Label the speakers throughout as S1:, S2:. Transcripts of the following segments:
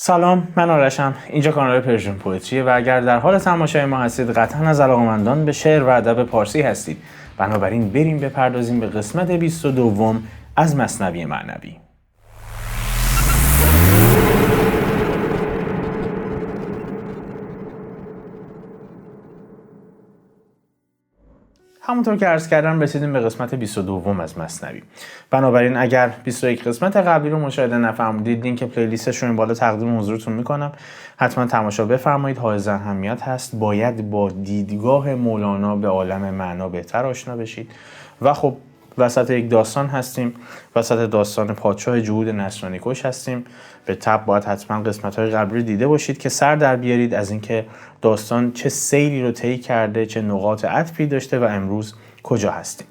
S1: سلام، من آرشم. اینجا کانال پرژن پویتریه و اگر در حال تماشای ما هستید قطعا از علاقه‌مندان به شعر و ادب پارسی هستید. بنابراین بریم بپردازیم به قسمت 22 از مثنوی معنوی. همونطور که عرض کردم رسیدیم به قسمت 22 از مثنوی. بنابراین اگر 21 قسمت قبلی رو مشاهده نفرمودید لینک پلیلیستش رو این بالا تقدیم حضورتون میکنم. حتما تماشا بفرمایید، حائز اهمیت هست. باید با دیدگاه مولانا به عالم معنا بهتر آشنا بشید. و خب وسط یک داستان هستیم، وسط داستان پادشاه جهود نصرانی کش هستیم. به تبع باید حتما قسمت‌های قبلی رو دیده باشید که سر در بیارید از اینکه داستان چه سیری رو طی کرده، چه نقاط عطفی داشته و امروز کجا هستیم.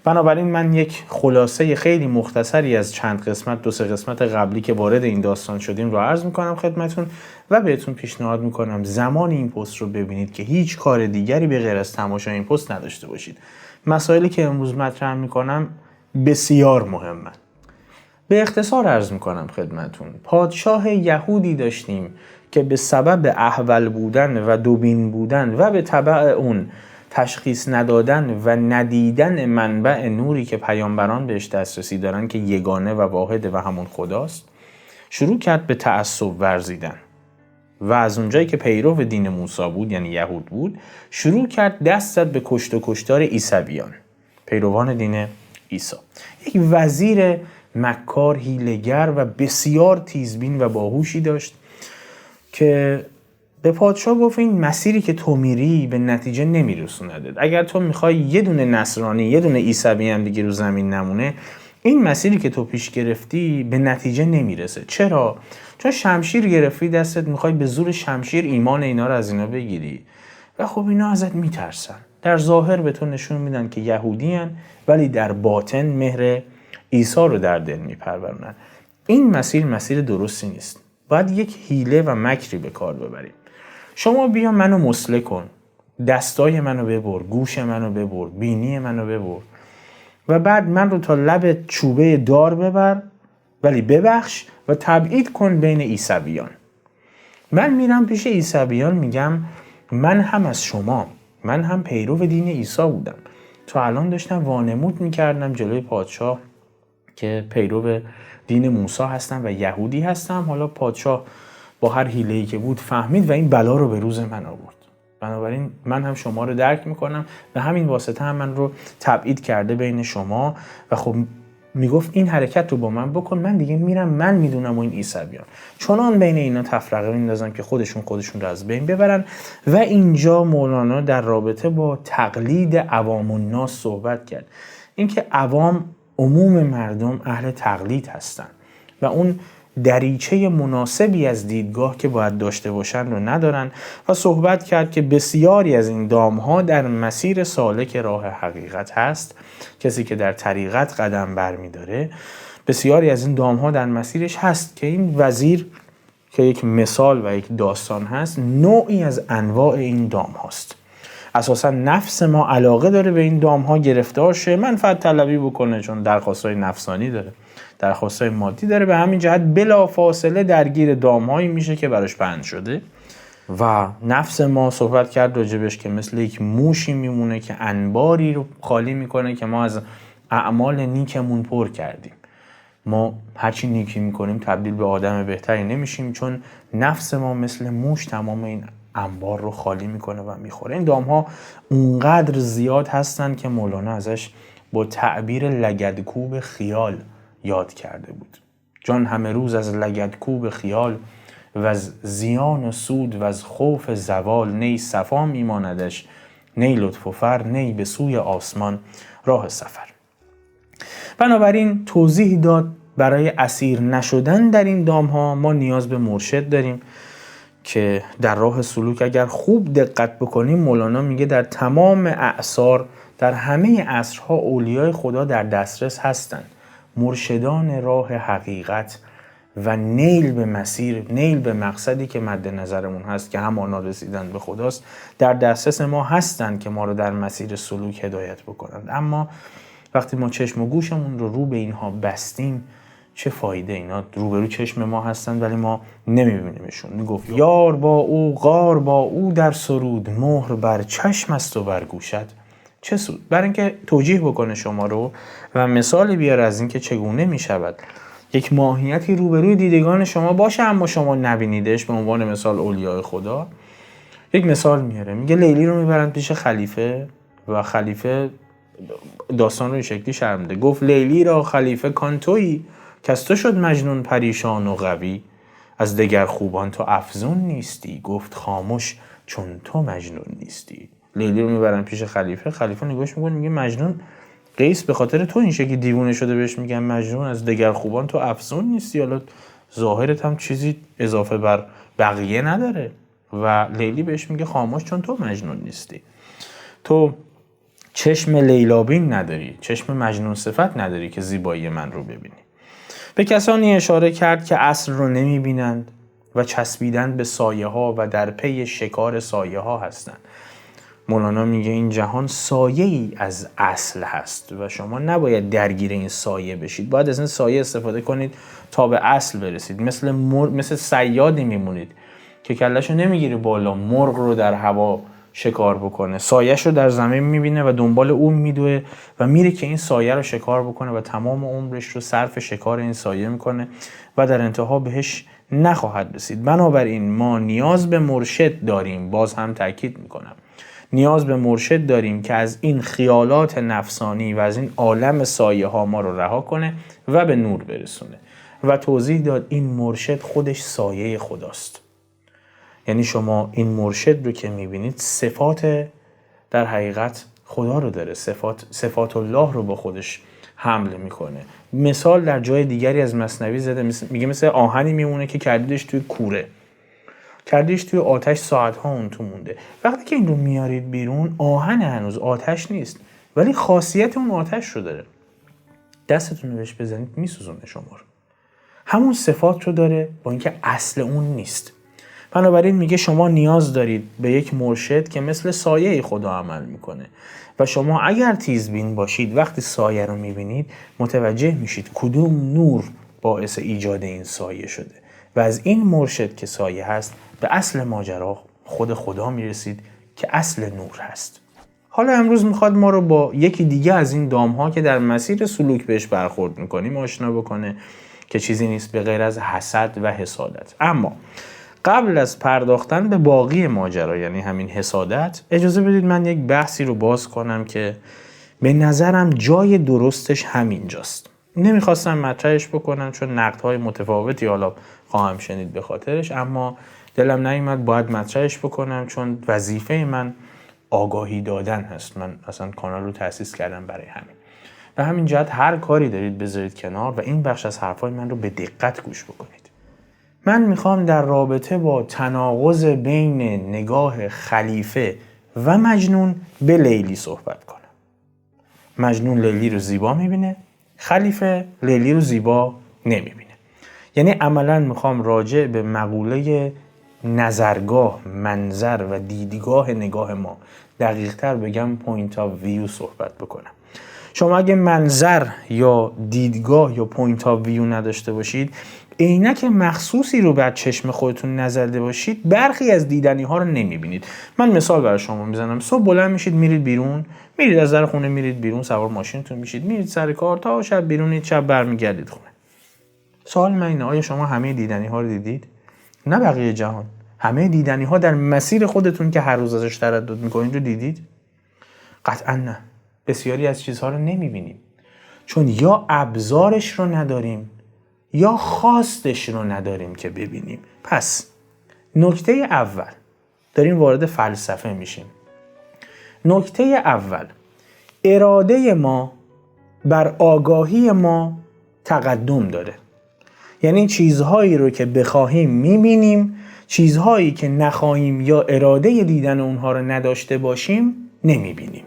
S1: بنابراین من یک خلاصه خیلی مختصری از چند قسمت، 2-3 قسمت قبلی که وارد این داستان شدیم رو عرض میکنم خدمتون و بهتون پیشنهاد میکنم زمان این پست رو ببینید که هیچ کار دیگری به غیر از تماشای این پست نداشته باشید. مسائلی که امروز مطرح میکنم بسیار مهمه. به اختصار عرض میکنم خدمتون. پادشاه یهودی داشتیم که به سبب احول بودن و دوبین بودن و به تبع اون تشخیص ندادن و ندیدن منبع نوری که پیامبران بهش دسترسی دارن که یگانه و واحده و همون خداست، شروع کرد به تعصب ورزیدن و از اونجایی که پیرو دین موسی بود، یعنی یهود بود، شروع کرد دست زد به کشت و کشتار عیسویان، پیروان دین عیسی. یک وزیر مکار، حیله‌گر و بسیار تیزبین و باهوشی داشت که به پادشاه گفت این مسیری که تو میری به نتیجه نمیرسوندت. اگر تو میخوای یه دونه نصرانی، یه دونه عیسوی هم دیگه رو زمین نمونه، این مسیری که تو پیش گرفتی به نتیجه نمیرسه. چرا؟ چون شمشیر گرفتی دستت، میخوای به زور شمشیر ایمان اینا رو از اینا بگیری و خب اینا ازت میترسن. در ظاهر به تو نشون میدن که یهودی هن، ولی در باطن مهر عیسی رو در دل میپرورونن. این مسیر درستی نیست. باید یک حیله و مکری به کار ببریم. شما بیا منو مسله کن، دستای منو ببر، گوش منو ببر، بینی منو ببر و بعد من رو تا لب چوبه دار ببر، ولی ببخش و تبعید کن بین عیسویان. من میرم پیش عیسویان میگم من هم از شما، من هم پیرو دین عیسی بودم، تا الان داشتم وانمود میکردم جلوی پادشاه که پیرو دین موسی هستم و یهودی هستم. حالا پادشاه با هر حیله‌ای که بود فهمید و این بلا رو به روز من آورد. بنابراین من هم شما رو درک میکنم و همین واسطه هم من رو تبعید کرده بین شما و خب میگفت این حرکت رو با من بکن، من دیگه میرم، من میدونم و این عیسویان چنان بین اینا تفرقه میندازن که خودشون رو از بین ببرن. و اینجا مولانا در رابطه با تقلید عوام الناس صحبت کرد. اینکه عوام، عموم مردم اهل تقلید هستن و اون دریچه مناسبی از دیدگاه که باید داشته باشن رو ندارن و صحبت کرد که بسیاری از این دامها در مسیر سالک راه حقیقت هست. کسی که در طریقت قدم برمی داره، بسیاری از این دامها در مسیرش هست که این وزیر که یک مثال و یک داستان هست، نوعی از انواع این دام هاست. اساسا نفس ما علاقه داره به این دامها گرفتار شه، منفعت طلبی بکنه، چون درخواستای نفسانی داره، درخواستای مادی داره. به همین جهت بلا فاصله درگیر دامهایی میشه که براش پهن شده و نفس ما صحبت کرد راجبش که مثل یک موشی میمونه که انباری رو خالی میکنه که ما از اعمال نیکمون پر کردیم. ما هرچی نیکی میکنیم تبدیل به آدم بهتری نمیشیم، چون نفس ما مثل موش تمام این انبار رو خالی میکنه و میخوره. این دامها اونقدر زیاد هستن که مولانا ازش با تعبیر لگدکوب خیال یاد کرده بود. جان همه روز از لگدکوب خیال و از زیان و سود و از خوف زوال، نی صفا میماندش نی لطف و فر، نی به سوی آسمان راه سفر. بنابراین توضیح داد برای اسیر نشدن در این دامها ما نیاز به مرشد داریم که در راه سلوک اگر خوب دقت بکنیم، مولانا میگه در تمام اعصار، در همه عصرها اولیای خدا در دسترس هستند. مرشدان راه حقیقت و نیل به مسیر، نیل به مقصدی که مد نظرمون هست که همانا رسیدن به خداست، در دسترس ما هستند که ما رو در مسیر سلوک هدایت بکنند. اما وقتی ما چشم و گوشمون رو به اینها بستیم، چه فایده، اینا روبرو چشم ما هستن ولی ما نمیبینیمشون. میگفت یار با او غار با او در سرود، مهر بر چشم است و بر گوشت چه سود. برای اینکه توجیه بکنه شما رو و مثال بیاره از اینکه چگونه میشود یک ماهیتی روبروی دیدگان شما باشه اما شما نبینیدش، به عنوان مثال اولیاء خدا، یک مثال میاره. میگه لیلی رو میبرند پیش خلیفه و خلیفه داستان رو این شکلی شرح میده. گفت لیلی را خلیفه کان تویی، کز تو شد مجنون پریشان و قوی، از دگر خوبان تو افزون نیستی، گفت خاموش چون تو مجنون نیستی. لیلی رو میبرن پیش خلیفه، خلیفه نگاش میکنه میگه مجنون قیس به خاطر تو این شکلی دیوونه شده، بهش میگن مجنون، از دگر خوبان تو افزون نیستی، حالا ظاهرت هم چیزی اضافه بر بقیه نداره. و لیلی بهش میگه خاموش چون تو مجنون نیستی، تو چشم لیلابین نداری، چشم مجنون صفت نداری که زیبایی من رو ببینی. به کسانی اشاره کرد که اصل رو نمیبینند و چسبیدند به سایه ها و در پی شکار سایه ها هستند. مولانا میگه این جهان سایه ای از اصل هست و شما نباید درگیر این سایه بشید، باید از این سایه استفاده کنید تا به اصل برسید. مثل صیادی میمونید که کلهشو نمیگیره بالا، مرغ رو در هوا شکار بکنه، سایه‌ش رو در زمین میبینه و دنبال اون میدوه و میره که این سایه رو شکار بکنه و تمام عمرش رو صرف شکار این سایه میکنه و در انتها بهش نخواهد رسید. بنابراین ما نیاز به مرشد داریم، باز هم تاکید میکنم، نیاز به مرشد داریم که از این خیالات نفسانی و از این عالم سایه ها ما رو رها کنه و به نور برسونه. و توضیح داد این مرشد خودش سایه خداست. یعنی شما این مرشد رو که میبینید صفات در حقیقت خدا رو داره، صفات الله رو با خودش حمل میکنه. مثال در جای دیگری از مثنوی زده، میگه مثل آهنی میمونه که کردیدش توی کوره، کردیش توی آتش ساعت‌ها اون تو مونده. وقتی که این رو میارید بیرون، آهن هنوز آتش نیست ولی خاصیت اون آتش رو داره، دستتون رو بهش بزنید میسوزونه شما رو. همون صفات رو داره با اینکه اصل اون نیست. بنابراین میگه شما نیاز دارید به یک مرشد که مثل سایه خدا عمل میکنه و شما اگر تیزبین باشید وقتی سایه رو میبینید متوجه میشید کدوم نور باعث ایجاد این سایه شده و از این مرشد که سایه هست به اصل ماجرا خود خدا میرسید که اصل نور هست. حالا امروز میخواد ما رو با یکی دیگه از این دامها که در مسیر سلوک بهش برخورد میکنیم آشنا بکنه که چیزی نیست به غیر از حسد و حسادت. اما قبل از پرداختن به باقی ماجرا یعنی همین حسادت، اجازه بدید من یک بحثی رو باز کنم که به نظرم جای درستش همینجاست. نمیخواستم مطرحش بکنم چون نقدهای متفاوتی حالا خواهم شنید به خاطرش، اما دلم نیامد باید مطرحش بکنم چون وظیفه من آگاهی دادن هست. من اصلا کانال رو تأسیس کردم برای همین. به همین جهت هر کاری دارید بذارید کنار و این بخش از حرفای من رو به دقت گوش بکنید. من میخوام در رابطه با تناقض بین نگاه خلیفه و مجنون به لیلی صحبت کنم. مجنون لیلی رو زیبا میبینه، خلیفه لیلی رو زیبا نمیبینه. یعنی عملاً میخوام راجع به مقوله نظرگاه، منظر و دیدگاه نگاه ما دقیق‌تر بگم پوینت آف ویو صحبت بکنم. شما اگه منظر یا دیدگاه یا پوینت آف ویو نداشته باشید، عینک مخصوصی رو بر چشم خودتون نزده باشید، برخی از دیدنی ها رو نمیبینید. من مثال برای شما میزنم. صبح بلند میشید میرید بیرون، میرید از در خونه میرید بیرون، سوار ماشینتون میشید میرید سر کار تا شب بیرونید، شب برمیگردید خونه. سوال من اینه آیا شما همه دیدنی ها رو دیدید؟ نه بقیه جهان. همه دیدنی ها در مسیر خودتون که هر روز ازش تردد میکنید رو دیدید؟ قطعا نه. بسیاری از چیزها رو نمیبینیم چون یا ابزارش رو نداریم یا خواستش رو نداریم که ببینیم. پس نکته اول، داریم وارد فلسفه میشیم. نکته اول، اراده ما بر آگاهی ما تقدم داره. یعنی چیزهایی رو که بخواهیم میبینیم، چیزهایی که نخواهیم یا اراده دیدن اونها رو نداشته باشیم نمیبینیم.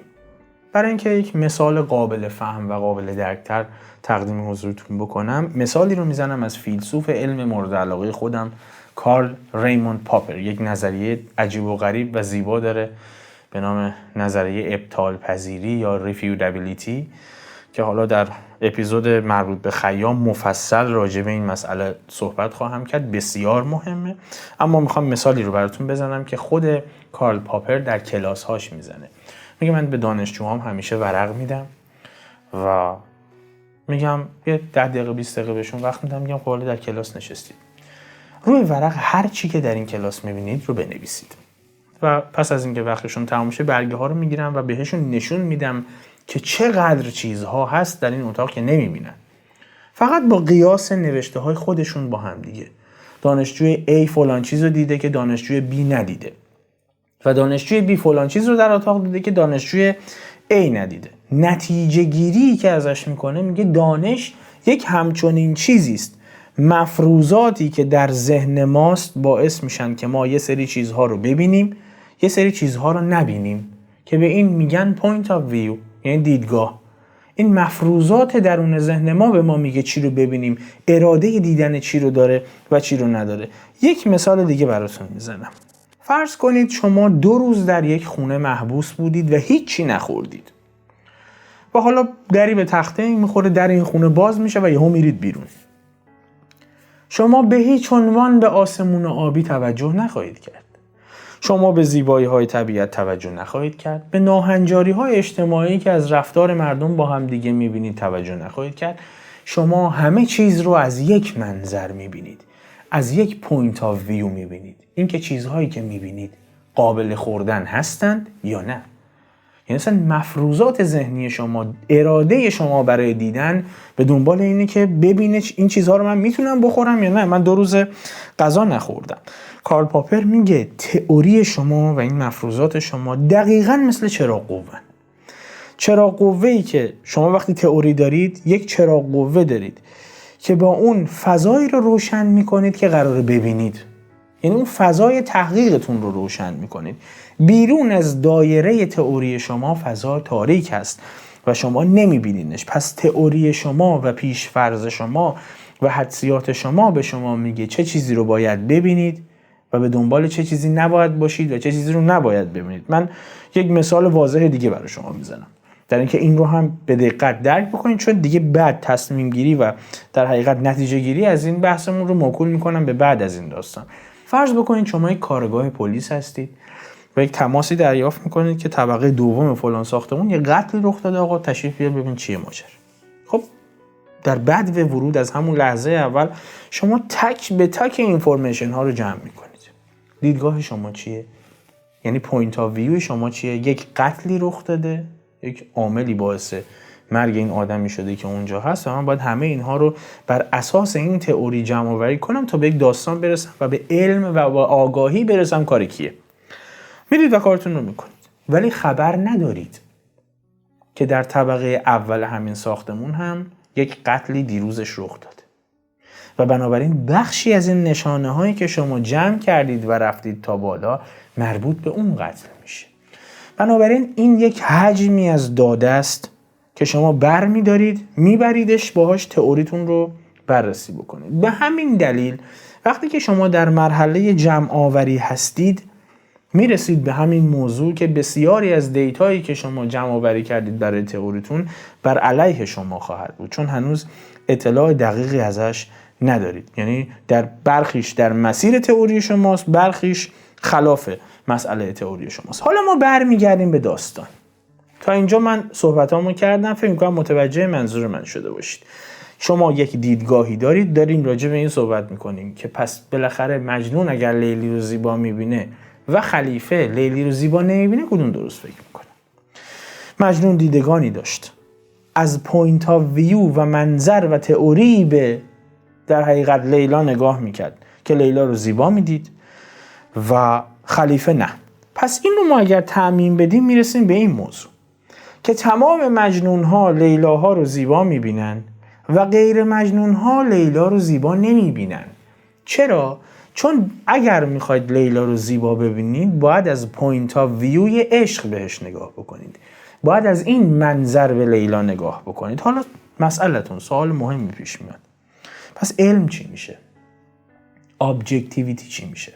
S1: برای اینکه یک مثال قابل فهم و قابل درکتر تقدیم حضورتون بکنم، مثالی رو میزنم از فیلسوف علم مورد علاقه خودم کارل ریموند پاپر. یک نظریه عجیب و غریب و زیبا داره به نام نظریه ابطال پذیری یا ریفیوتابیلیتی که حالا در اپیزود مربوط به خیام مفصل راجع به این مسئله صحبت خواهم کرد، بسیار مهمه. اما میخوام مثالی رو براتون بزنم که خود کارل پاپر در کلاس‌هاش میزنه. میگه من به دانشجوهام همیشه ورق میدم و میگم یه 10 دقیقه 20 دقیقه بهشون وقت میدم، میگم حالا در کلاس نشستید، روی ورق هر چی که در این کلاس میبینید رو بنویسید و پس از اینکه وقتشون تمام شه برگه ها رو میگیرم و بهشون نشون میدم که چقدر چیزها هست در این اتاق که نمیبینن، فقط با قیاس نوشته های خودشون با هم دیگه. دانشجوی A فلان چیز رو دیده که دانشجوی B ندیده و دانشجوی B فلان چیز رو در اتاق دیده که دانشجوی A ندیده. نتیجه گیری که ازش میکنه میگه دانش یک همچنین چیزی است، مفروضاتی که در ذهن ماست باعث میشن که ما یه سری چیزها رو ببینیم، یه سری چیزها رو نبینیم، که به این میگن point of view، یعنی دیدگاه. این مفروضات درون ذهن ما به ما میگه چی رو ببینیم، اراده دیدن چی رو داره و چی رو نداره. یک مثال دیگه براتون میزنم. فرض کنید شما 2 روز در یک خونه محبوس بودید و هیچی نخوردید و حالا دری به تخته میخوره، در این خونه باز میشه و یهو میرید بیرون. شما به هیچ عنوان به آسمون آبی توجه نخواهید کرد. شما به زیبایی‌های طبیعت توجه نخواهید کرد. به ناهنجاری‌های اجتماعی که از رفتار مردم با هم دیگه می‌بینید توجه نخواهید کرد. شما همه چیز رو از یک منظر می‌بینید. از یک پوینت آف ویو می‌بینید. اینکه چیزهایی که می‌بینید قابل خوردن هستند یا نه. یعنی مثلا مفروضات ذهنی شما، اراده شما برای دیدن به دنبال اینه که ببینه این چیزها رو من میتونم بخورم یا نه. من 2 روز غذا نخوردم. کارل پاپر میگه تئوری شما و این مفروضات شما دقیقاً مثل چراغ قوه. چراغ قوه‌ای که شما وقتی تئوری دارید، یک چراغ قوه دارید که با اون فضایی رو روشن میکنید که قراره ببینید. یعنی اون فضای تحقیقتون رو روشن میکنید. بیرون از دایره تئوری شما فضا تاریک است و شما نمیبینینش. پس تئوری شما و پیشفرض شما و حدسیات شما به شما میگه چه چیزی رو باید ببینید و به دنبال چه چیزی نباید باشید و چه چیزی رو نباید ببینید. من یک مثال واضح دیگه برای شما میزنم در اینکه این رو هم به دقت درک بکنید، چون دیگه بعد تصمیم گیری و در حقیقت نتیجه گیری از این بحثمون رو موکول میکنم به بعد از این داستان. فرض بکنید شما یک کارگاه پلیس هستید و یک تماسی دریافت میکنید که طبقه دوم فلان ساختمون یه قتل رخ داده، آقا تشریف بیار ببین چیه ماجرا. خب در بدو ورود از همون لحظه اول شما تک به تک اینفورمیشن ها رو جمع میکنید. دیدگاه شما چیه؟ یعنی پوینت آف ویو شما چیه؟ یک قتلی رخ داده، یک عاملی باعث مرگ این آدمی شده که اونجا هست و من باید همه اینها رو بر اساس این تئوری جمع آوری کنم تا به یک داستان برسم و به علم و با آگاهی برسم کار کیه. میرید و کارتون رو میکنید، ولی خبر ندارید که در طبقه اول همین ساختمون هم یک قتلی دیروزش رخ داده و بنابراین بخشی از این نشانه هایی که شما جمع کردید و رفتید تا بالا مربوط به اون قتل میشه. بنابراین این یک حجمی از داده است که شما بر میدارید، میبریدش باهاش تئوریتون رو بررسی بکنید. به همین دلیل وقتی که شما در مرحله جمع آوری هستید میرسید به همین موضوع که بسیاری از دیتایی که شما جمع آوری کردید برای تئوریتون بر علیه شما خواهد بود، چون هنوز اطلاع دقیقی ازش ندارید. یعنی در برخیش در مسیر تئوری شماست، برخیش خلاف مسئله تئوری شماست. حالا ما برمیگردیم به داستان. تا اینجا من صحبتامو کردم، فکر می‌کنم متوجه منظور من شده باشید. شما یک دیدگاهی داریم راجع به این صحبت می‌کنیم که پس بالاخره مجنون اگر لیلی رو زیبا می‌بینه و خلیفه لیلی رو زیبا نمی‌بینه، کدوم درست فکر می‌کنه؟ مجنون دیدگانی داشت، از پوینت آف ویو و منظر و تئوری به در حقیقت لیلا نگاه می‌کرد که لیلا رو زیبا می‌دید و خلیفه نه. پس این رو ما اگر تعمیم بدیم میرسیم به این موضوع که تمام مجنون‌ها لیلاها رو زیبا می‌بینن و غیر مجنون‌ها لیلا رو زیبا نمی‌بینن. چرا؟ چون اگر میخواید لیلا رو زیبا ببینید باید از پوینت آف ویوی عشق بهش نگاه بکنید، باید از این منظر به لیلا نگاه بکنید. حالا مسئلتون سوال مهمی پیش میاد، پس علم چی میشه؟ ابجکتیویتی چی میشه؟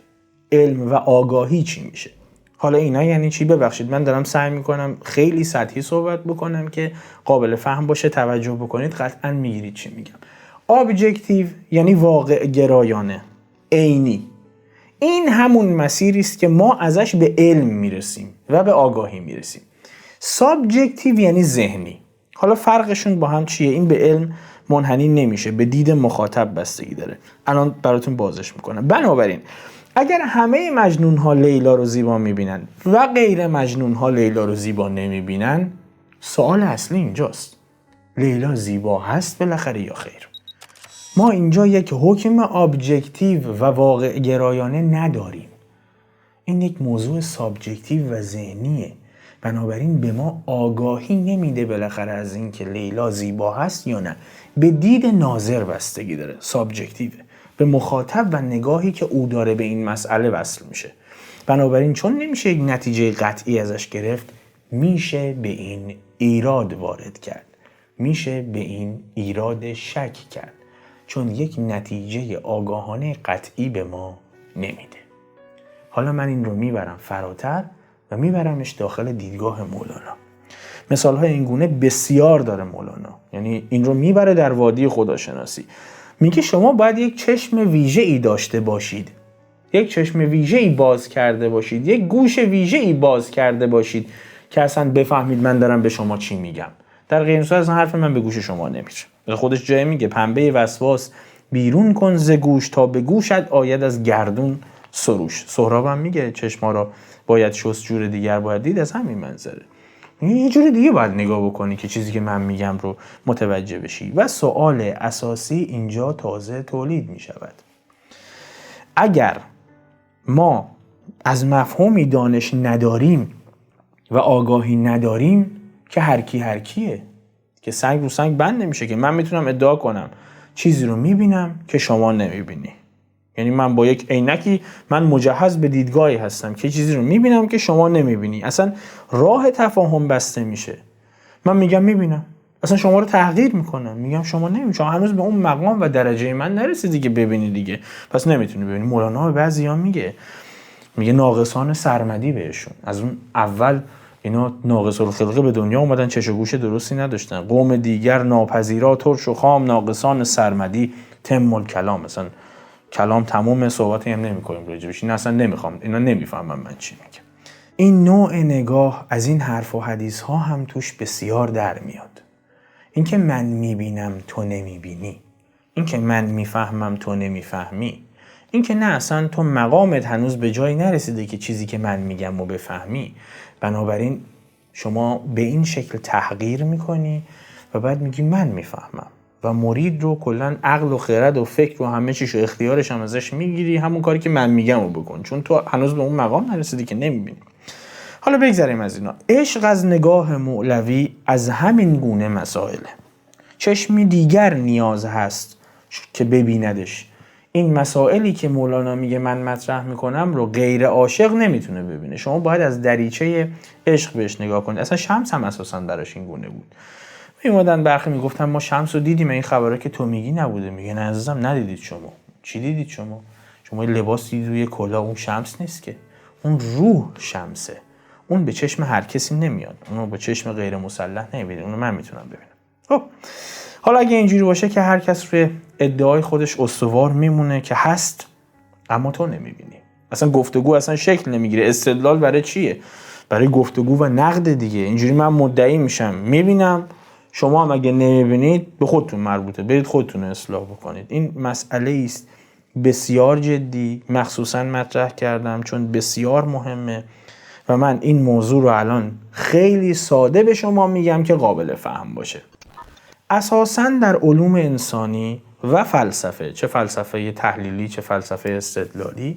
S1: علم و آگاهی چی میشه؟ حالا اینا یعنی چی؟ ببخشید من دارم سعی میکنم خیلی سطحی صحبت بکنم که قابل فهم باشه، توجه بکنید قطعا میگیرید چی میگم. ابجکتیو یعنی واقع گرایانه، عینی. این همون مسیری است که ما ازش به علم میرسیم و به آگاهی میرسیم. سابجکتیو یعنی ذهنی. حالا فرقشون با هم چیه؟ این به علم منحنی نمیشه، به دید مخاطب بستگی داره. الان براتون بازش میکنم. بنابراین اگر همه مجنون ها لیلا رو زیبا میبینن و غیر مجنون ها لیلا رو زیبا نمیبینن، سوال اصلی اینجاست: لیلا زیبا هست بالاخره یا خیر؟ ما اینجا یک حکم ابجکتیو و واقع گرایانه نداریم. این یک موضوع سابجکتیو و ذهنیه. بنابراین به ما آگاهی نمیده بالاخره از این که لیلا زیبا هست یا نه. به دید ناظر بستگی داره، سابجکتیوه، به مخاطب و نگاهی که او داره به این مسئله وصل میشه. بنابراین چون نمیشه یک نتیجه قطعی ازش گرفت، میشه به این ایراد وارد کرد، میشه به این ایراد شک کرد، چون یک نتیجه آگاهانه قطعی به ما نمیده. حالا من این رو میبرم فراتر و میبرمش داخل دیدگاه مولانا. مثالهای این گونه بسیار داره مولانا. یعنی این رو میبره در وادی خداشناسی. میگه شما باید یک چشم ویژه‌ای داشته باشید، یک چشم ویژه‌ای باز کرده باشید، یک گوش ویژه‌ای باز کرده باشید که اصلا بفهمید من دارم به شما چی میگم. در غیر این صورت اصلا حرف من به گوش شما نمیره. خودش جای میگه پنبه وسواس بیرون کن ز گوش تا به گوشت آید از گردون سروش. سهراب هم میگه چشما را باید شست، جور دیگر باید دید. از همین منظره یه جور دیگه باید نگاه بکنی که چیزی که من میگم رو متوجه بشی. و سوال اساسی اینجا تازه تولید میشود: اگر ما از مفهومی دانش نداریم و آگاهی نداریم که هر کیه، که سنگ رو سنگ بند نمیشه. که من میتونم ادعا کنم چیزی رو میبینم که شما نمیبینی. یعنی من با یک عینکی من مجهز به دیدگاهی هستم که چیزی رو میبینم که شما نمیبینی. اصلا راه تفاهم بسته میشه. من میگم میبینم، اصلا شما رو تحقیر میکنم، میگم شما نمیبینی، شما هنوز به اون مقام و درجه من نرسیدی که ببینی دیگه، پس نمیتونی ببینی. مولانا به بعضیا میگه ناقصان سرمدی بهشون. از اون اول اینا ناقص الخلقه به دنیا اومدن، چش و گوش درستی نداشتن. قوم دیگر ناپذیرا ترش و خام، ناقصان سرمدی تم الکلام. مثلا کلام تمام، صحبتی هم نمی‌کنیم راجبش. این اصلا نمیخوام، اینا نمیفهمم من چی میگم. این نوع نگاه از این حرف و حدیث ها هم توش بسیار در میاد. این که من میبینم تو نمیبینی، این که من میفهمم تو نمیفهمی، این که نه اصلا تو مقامت هنوز به جایی نرسیده که چیزی که من میگم و بفهمی. بنابراین شما به این شکل تحقیر میکنی و بعد میگی من میفهمم و مرید رو کلن عقل و خرد و فکر و همه چیش و اختیارش هم ازش میگیری، همون کاری که من میگم رو بکن، چون تو هنوز به اون مقام نرسیدی که نمیبینی. حالا بگذاریم از اینا. عشق از نگاه مولوی از همین گونه مسائله. چشمی دیگر نیاز هست که ببیندش. این مسائلی که مولانا میگه من مطرح میکنم رو غیر عاشق نمیتونه ببینه. شما باید از دریچه عشق بهش نگاه کنید. اصلا شمس هم اساسا براش این گونه بود. میومدن برخی میگفتن ما شمس رو دیدیم، این خبره که تو میگی نبوده. میگه نه عزیزم، ندیدید شما. چی دیدید شما؟ شما لباس دیدید روی کلاه، اون شمس نیست که، اون روح شمسه. اون به چشم هر کسی نمیاد، اونو به چشم غیر مسلح نمیبینه، اونو من میتونم ببینم. خب حالا اگه اینجوری باشه که هر کس روی ادعای خودش استوار میمونه که هست اما تو نمیبینی، اصلا گفتگو اصلا شکل نمیگیره. استدلال برای چیه؟ برای گفتگو و نقد دیگه. اینجوری من مدعی میشم میبینم، شما هم اگه نمیبینید به خودتون مربوطه، برید خودتون اصلاح بکنید. این مسئله است بسیار جدی، مخصوصا مطرح کردم چون بسیار مهمه و من این موضوع رو الان خیلی ساده به شما میگم که قابل فهم باشه. اساساً در علوم انسانی و فلسفه، چه فلسفه تحلیلی چه فلسفه استدلالی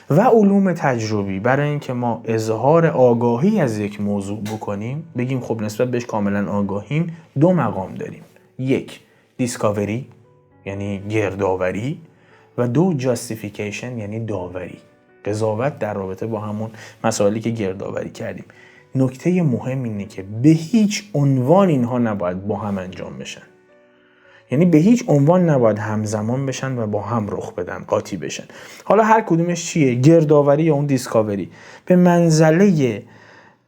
S1: و علوم تجربی، برای اینکه ما اظهار آگاهی از یک موضوع بکنیم، بگیم خب نسبت بهش کاملا آگاهیم، دو مقام داریم: یک دیسکاوری یعنی گردآوری و دو جاستیفیکیشن یعنی داوری، قضاوت در رابطه با همون مسائلی که گردآوری کردیم. نکته مهم اینه که به هیچ عنوان اینها نباید با هم انجام بشن. یعنی به هیچ عنوان نباید همزمان بشن و با هم رخ بدن، قاطی بشن. حالا هر کدومش چیه؟ گردآوری یا اون دیسکاوری به منزله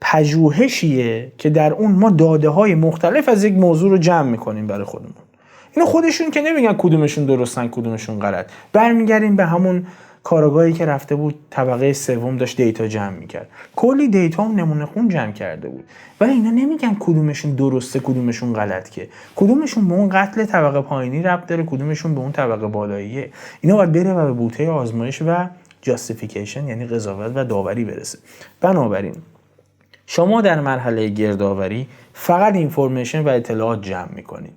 S1: پژوهشیه که در اون ما داده‌های مختلف از یک موضوع رو جمع می‌کنیم برای خودمون. اینو خودشون که نمیگن کدومشون درستن کدومشون غلط. برمیگردیم به همون کارآگاهی که رفته بود طبقه سوم داشت دیتا جمع میکرد، کلی دیتا و نمونه خون جمع کرده بود، ولی اینا نمیگن کدومشون درسته کدومشون غلط، که کدومشون به اون قتل طبقه پایینی ربط داره کدومشون به اون طبقه بالاییه. اینا باید بره و به بوته آزمایش و جاستیفیکیشن یعنی قضاوت و داوری برسه. بنابراین شما در مرحله گردآوری فقط اینفورمیشن و اطلاعات جمع میکنید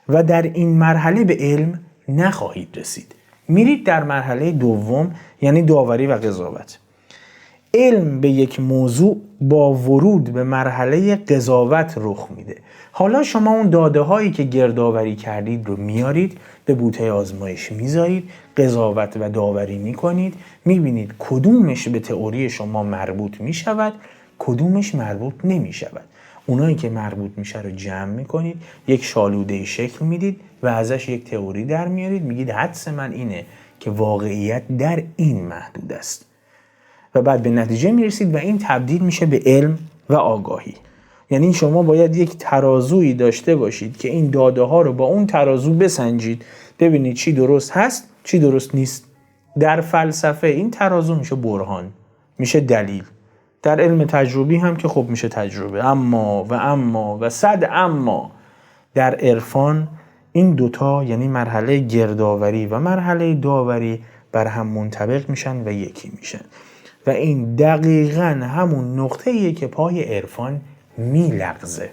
S1: و در این مرحله به علم نخواهید رسید. میرید در مرحله دوم یعنی داوری و قضاوت. علم به یک موضوع با ورود به مرحله قضاوت رخ میده. حالا شما اون داده هایی که گردآوری کردید رو میارید به بوته آزمایش میذارید، قضاوت و داوری میکنید، میبینید کدومش به تئوری شما مربوط میشود کدومش مربوط نمیشود. اونایی که مربوط میشه رو جمع میکنید، یک شالوده شکل میدید و ازش یک تئوری در میارید، میگید حدس من اینه که واقعیت در این محدود است و بعد به نتیجه میرسید و این تبدیل میشه به علم و آگاهی. یعنی شما باید یک ترازویی داشته باشید که این داده ها رو با اون ترازو بسنجید، ببینید چی درست هست چی درست نیست. در فلسفه این ترازو میشه برهان، میشه دلیل. در علم تجربی هم که خب میشه تجربه، اما و صد اما. در عرفان این دوتا یعنی مرحله گردآوری و مرحله داوری بر هم منطبق میشن و یکی میشن و این دقیقاً همون نقطه‌ایه که پای عرفان میلغزه.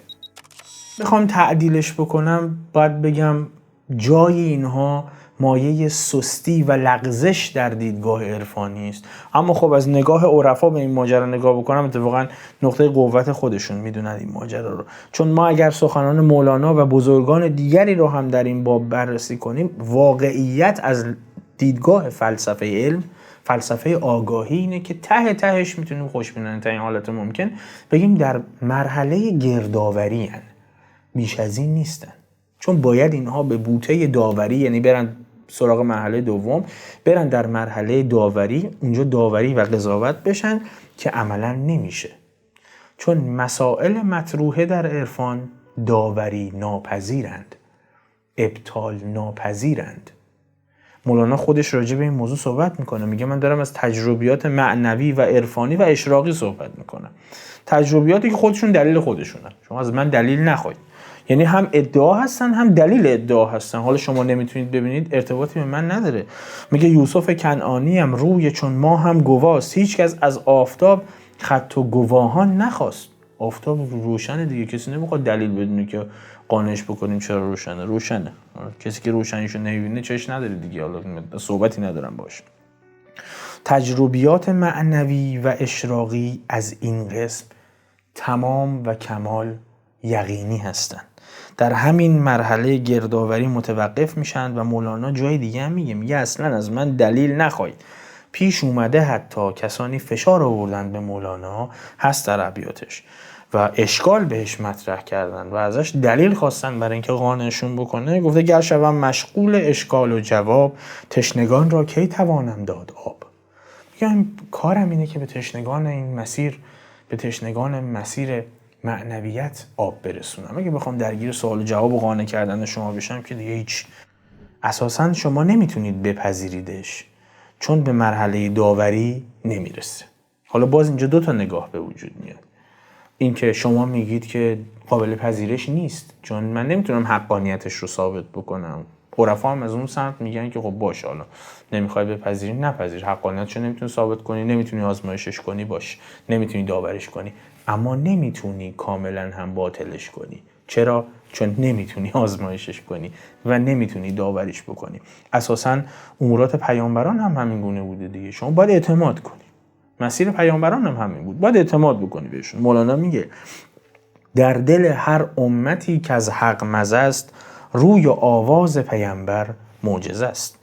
S1: بخوام تعدیلش بکنم باید بگم جای اینها مایه سستی و لغزش در دیدگاه عرفانی است، اما خب از نگاه عرفا به این ماجرا نگاه بکنم اتفاقا نقطه قوت خودشون میدونن این ماجرا رو. چون ما اگر سخنان مولانا و بزرگان دیگری رو هم در این باب بررسی کنیم، واقعیت از دیدگاه فلسفه علم، فلسفه آگاهی اینه که ته تهش میتونیم خوشبینانه تا این حالت ممکن بگیم در مرحله گردآوری هن. بیش از این نیستن. چون باید اینها به بوته داوری یعنی برن سراغ مرحله دوم، برن در مرحله داوری، اونجا داوری و قضاوت بشن که عملا نمیشه. چون مسائل مطروحه در عرفان داوری ناپذیرند، ابطال ناپذیرند. مولانا خودش راجع به این موضوع صحبت میکنه، میگه من دارم از تجربیات معنوی و عرفانی و اشراقی صحبت میکنم. تجربیاتی که خودشون دلیل خودشونن، شما از من دلیل نخواید. یعنی هم ادعا هستن هم دلیل ادعا هستن. حالا شما نمیتونید ببینید، ارتباطی به من نداره. میگه یوسف کنعانی هم روی چون ما هم گواست، هیچ کس از آفتاب خط و گواهان نخواست. آفتاب روشنه دیگه، کسی نمیخواد دلیل بدونه که قانعش بکنیم چرا روشنه. روشنه، کسی که روشنیشو نمیبینه چش نداره دیگه، حالا صحبتی ندارم باشه. تجربیات معنوی و اشراقی از این قسم تمام و کمال یقینی هستند. در همین مرحله گردآوری متوقف میشن و مولانا جای دیگه هم میگه اصلا از من دلیل نخواید. پیش اومده حتی کسانی فشار آوردن به مولانا، هست در ابیاتش، و اشکال بهش مطرح کردن و ازش دلیل خواستن برای اینکه قانعشون بکنه. گفته گر شوم مشغول اشکال و جواب، تشنگان را کی توانم داد آب. میگم کارم اینه که به تشنگان این مسیر، به تشنگان مسیر معنویت آب برسونم. اگه بخوام درگیر سوال و جواب و قانع کردن شما بشم که دیگه هیچ، اساساً شما نمیتونید بپذیریدش چون به مرحله داوری نمیرسه. حالا باز اینجا دو تا نگاه به وجود میاد. این که شما میگید که قابل پذیرش نیست چون من نمیتونم حقانیتش رو ثابت بکنم. عرفا هم از اون سمت میگن که خب باشه، حالا نمیخوای بپذیری نپذیر، حقانیتش رو نمیتونی ثابت کنی، نمیتونی آزمایشش کنی، باش، نمیتونی داورش کنی، اما نمیتونی کاملا هم باطلش کنی. چرا؟ چون نمیتونی آزمایشش کنی و نمیتونی داوریش بکنی. اساساً امورات پیامبران هم همین گونه بوده دیگه. شما باید اعتماد کنی. مسیر پیامبران هم همین بود، باید اعتماد بکنی بهشون. مولانا میگه در دل هر امتی که از حق مزه است، روی آواز پیامبر معجزه است.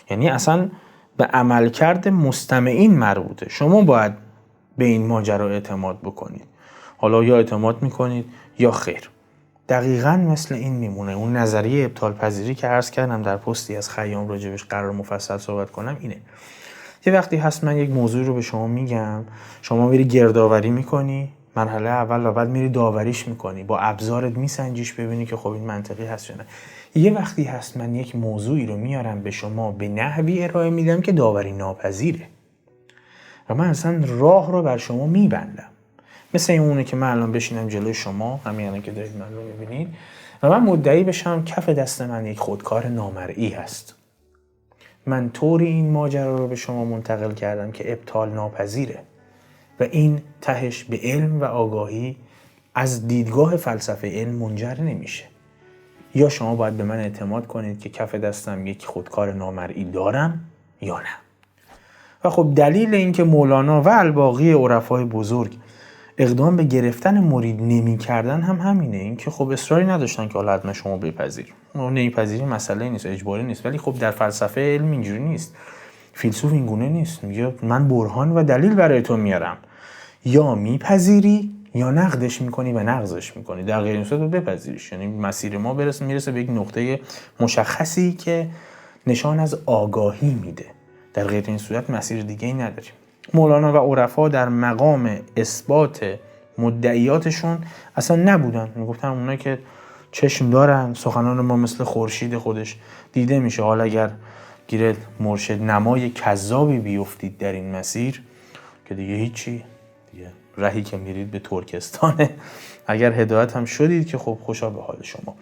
S1: یعنی اصلا به عملکرد مستمعین مربوطه. شما باید به این ماجرا اعتماد بکنید. حالا یا اعتماد میکنید یا خیر. دقیقاً مثل این میمونه. اون نظریه ابطال پذیری که عرض کردم در پستی از خیام راجبش قرار مفصل صحبت کنم اینه. یه وقتی هست من یک موضوع رو به شما میگم، شما میری گردآوری میکنی، مرحله اول و بعد میری داوریش میکنی، با ابزارت میسنجیش ببینی که خب این منطقی هست یا نه. یه وقتی هست من یک موضوعی رو میارم به شما به نحوی ارائه میدم که داوری ناپذیره و من اصلا راه رو بر شما میبندم. مثل اونه که من الان بشینم جلوی شما، همین الان که دارید من رو میبینید، و من مدعی بشم کف دست من یک خودکار نامرئی هست. من طوری این ماجرا رو به شما منتقل کردم که ابطال ناپذیره و این تهش به علم و آگاهی از دیدگاه فلسفه علم منجر نمیشه. یا شما باید به من اعتماد کنید که کف دستم یک خودکار نامرئی دارم یا نه. و خب دلیل این که مولانا و الباقی عرفای بزرگ اقدام به گرفتن مرید نمی کردن هم همینه. این که خب اصراری نداشتن که حالا حتما شما بپذیر. نمیپذیری مسئله نیست، اجباری نیست. ولی خب در فلسفه علم اینجوری نیست. فیلسوف اینگونه نیست. میگه من برهان و دلیل برای تو میارم، یا میپذیری یا نقدش میکنی و نقضش میکنی. در غیر این صورت بپذیریش. یعنی مسیر ما میرسه به یک نقطه مشخصی که نشان از آگاهی میده. در غیر این صورت مسیر دیگه‌ای نداریم. مولانا و عرفا در مقام اثبات مدعیاتشون اصلا نبودن. میگفتن اونایی که چشم دارن سخنان ما مثل خورشید خودش دیده میشه. حالا اگر گیره مرشد نمای کذابی بیفتید در این مسیر که دیگه هیچی، دیگه رهی که میرید به ترکستانه. اگر هدایت هم شدید که خب خوشا به حال شما.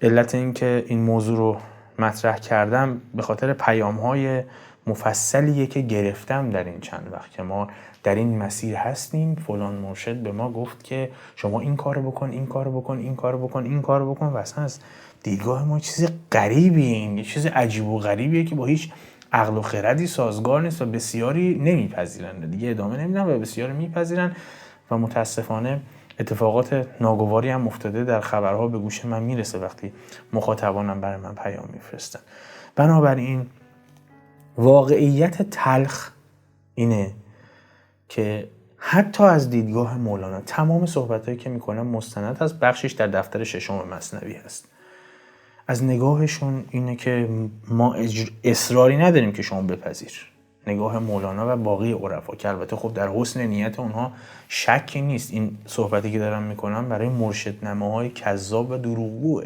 S1: علت این که این موضوع رو مطرح کردم به خاطر پیام‌های مفصلیه که گرفتم در این چند وقت که ما در این مسیر هستیم. فلان مرشد به ما گفت که شما این کارو بکن، این کارو بکن، این کارو بکن، این کارو بکن، و اصلا از دیدگاه ما چیز غریبیه. این یه چیز عجیب و غریبیه که با هیچ عقل و خردی سازگار نیست و بسیاری نمیپذیرن. دیگه ادامه نمیدن و بسیاری میپذیرن و متاسفانه اتفاقات ناگواری هم افتاده. در خبرها به گوش من میرسه وقتی مخاطبانم برای من پیام میفرستن. بنابراین واقعیت تلخ اینه که حتی از دیدگاه مولانا تمام صحبتایی که میکنم مستند هست، بخشش در دفتر ششم مثنوی هست. از نگاهشون اینه که ما اصراری نداریم که شما بپذیر. نگاه مولانا و باقی عرفا که البته خب در حسن نیت اونها شکی نیست. این صحبتی که دارم میکنم برای مرشد نماهای کذاب و دروغگوه.